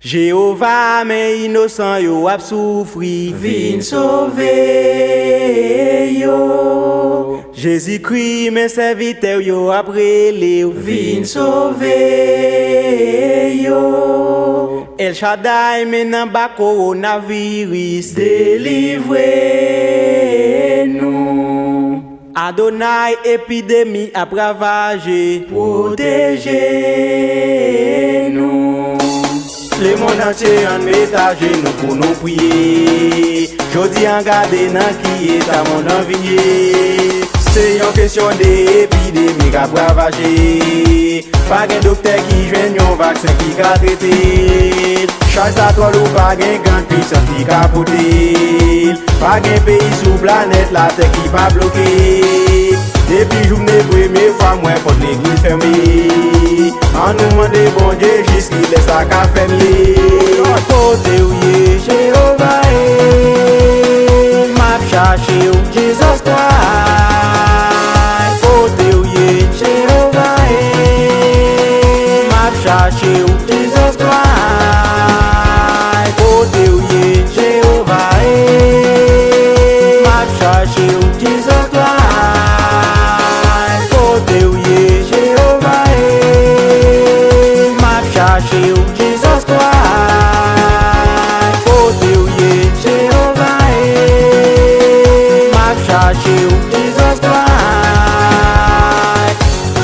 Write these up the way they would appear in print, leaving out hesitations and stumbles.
Jéhovah, mais innocent yo ap soufri, Vin sauver yo. Jésus-Christ, mais serviteur yo ap rele, Vin sauver yo. El Shaddai, mais nan ba coronavirus, Délivre nous. Adonai, épidémie ap ravagé, Protégez nous. Le monde entier en étage nous pour nous prier. Jodi en garde nan qui est à mon envier. C'est une question d'épidémie qu'a ravagé. Pas de docteur qui joigne un vaccin qui a traité. Chaque toile ou pas de grande puissance qui a porté. Pas de pays sous planète la terre qui va bloquer. Depuis journée première fois moi porte l'église fermée. En nous demande bon Dieu jusqu'il laisse la carte fermée. Côté où yé Jéhovah m'a cherché où Jesus Christ. Côté où yé Jéhovah m'a cherché où Jesus Christ. Côté où yé Jéhovah m'a cherché où Jesus Christ. Côté où yé Jéhovah m'a cherché où Jesus Christ. Côté où yé Jéhovah m'a cherché où Jesus Christ.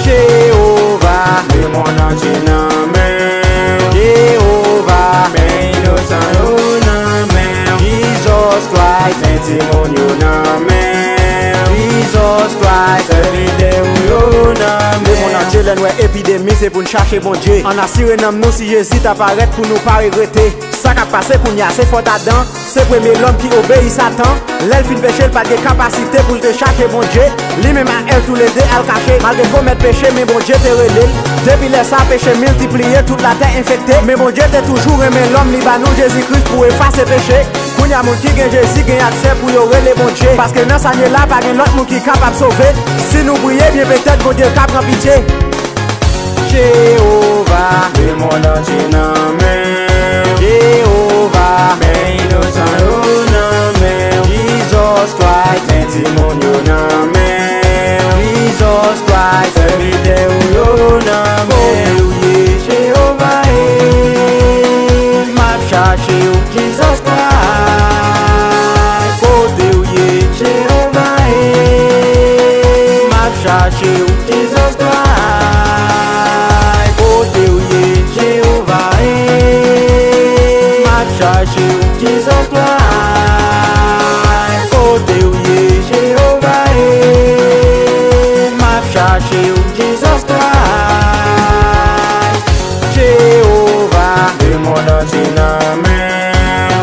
Jéhovah, Le monde entier nan men. Jéhovah, Men innocent yo nan men. Jesus Christ, Sentimon yo nan men. Jesus Christ. Serviteur yo nan Le monde men. entier l'en ouais épidémie c'est pour nous chercher bon Dieu. En assuré nam nous si Jésus t'apparaît pour nous pas regretter. Ça qu'a passé pour nous c'est fort Adam. C'est premier l'homme qui obéit Satan. L'elfe fin péché pas de capacité pour te chercher bon Dieu. Lui même à elle tous les deux elle caché. Malgré commettre péché mais bon Dieu te relève. Depuis laisse ça péché multiplié toute la terre infectée. Mais bon Dieu t'es toujours aimé l'homme liba nous Jésus-Christ pour effacer péché. Quand y a moun qui gen Jésus gen accès pour y aurait les bon Dieu. Parce que dans sa là pas gen l'autre moun qui capable sauver. Si nous prions bien peut-être bon Dieu cap prend pitié. Jéhovah, Le monde entier nan men. Jéhovah, Men innocent yo nan men. Jesus Christ, Sentimon yo nan men. Jesus Christ, Serviteur yo nan men. Jéhovah m'a cherché où Jesus Christ. côté où yé, Jéhovah m'a cherché où Jesus Christ. côté où yé, Jéhovah m'a cherché où Jesus Christ. côté où yé, Jéhovah m'a cherché où Jesus Christ. Jéhovah, Le monde entier nan men.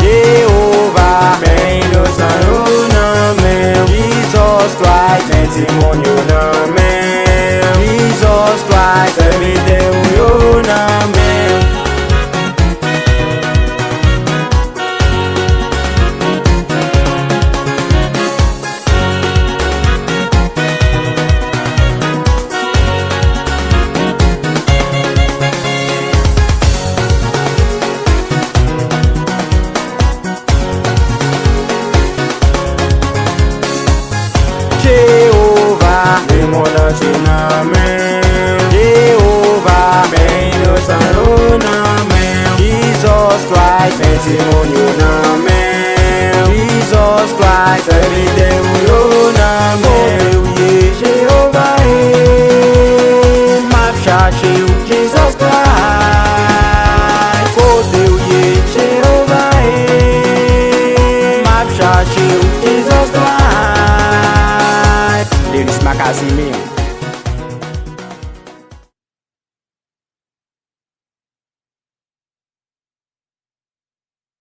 Jéhovah, Men innocent yo nan men. Jesus Christ, Sentimon yo nan men. Jesus Christ, Serviteur yo nan men. Jéhovah, Le monde entier nan men. Jéhovah, Men innocent yo nan men. Jesus Christ, Sentimon yo nan men. Jesus Christ, Serviteur yo nan men. côté où yé, Jéhovah m'a cherché où Jesus Christ. côté où yé, Jéhovah m'a cherché où Jesus Christ. Denis Makazimi.